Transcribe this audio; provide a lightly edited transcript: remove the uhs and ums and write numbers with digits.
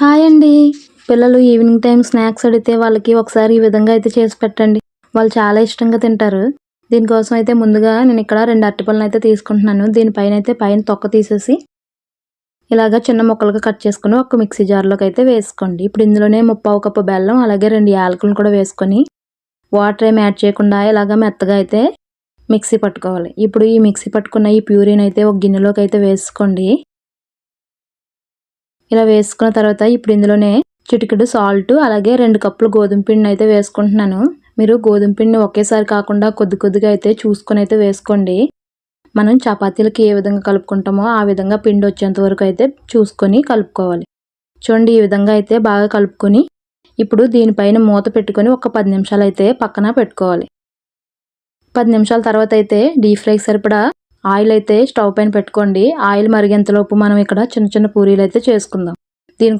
Hi అండి. పిల్లలు evening time snacks అడిగితే వాళ్ళకి ఒకసారి ఈ విధంగా అయితే చేసి పెట్టండి. వాళ్ళు చాలా ఇష్టంగా తింటారు. దీనికోసం అయితే ముందుగా నేను ఇక్కడ 2 అరటిపళ్ళను అయితే తీసుకుంటున్నాను. దీనిపైన అయితే పైన తొక్క తీసేసి ఇలాగ చిన్న ముక్కలుగా కట్ చేసుకొని ఒక మిక్సీ జార్లోకి అయితే వేసుకోండి. ఇప్పుడు ఇందులోనే 1/4 కప్పు బెల్లం అలాగే 2 యాలకులను కూడా వేసుకొని వాటర్ ఏమి యాడ్ చేయకుండా ఇలాగ మెత్తగా అయితే మిక్సీ పట్టుకోవాలి. ఇప్పుడు ఈ మిక్సీ పట్టుకున్న ఈ ప్యూరీని అయితే ఒక గిన్నెలోకి అయితే వేసుకోండి. ఇలా వేసుకున్న తర్వాత ఇప్పుడు ఇందులోనే చిటికెడు సాల్ట్ అలాగే 2 కప్పులు గోధుమ పిండిని అయితే వేసుకుంటున్నాను. మీరు గోధుమ పిండిని ఒకేసారి కాకుండా కొద్ది కొద్దిగా అయితే చూసుకొని అయితే వేసుకోండి. మనం చపాతీలకి ఏ విధంగా కలుపుకుంటామో ఆ విధంగా పిండి వచ్చేంత వరకు అయితే చూసుకొని కలుపుకోవాలి. చూడండి, ఈ విధంగా అయితే బాగా కలుపుకొని ఇప్పుడు దీనిపైన మూత పెట్టుకొని ఒక 10 నిమిషాలు అయితే పక్కన పెట్టుకోవాలి. 10 నిమిషాల తర్వాత అయితే డీప్ ఫ్రైకి సరిపడా ఆయిల్ అయితే స్టవ్ పైన పెట్టుకోండి. ఆయిల్ మరిగేంతలోపు మనం ఇక్కడ చిన్న చిన్న పూరీలు అయితే చేసుకుందాం.